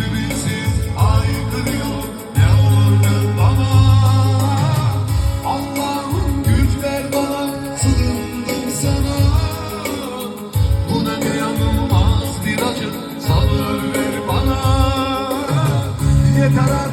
Ümitsiz haykırıyor ne olur bana. Allah'ım güç ver bana, sığındım sana. Bu ne dayanılmaz bir acı, sabır ver bana. Yeter artık.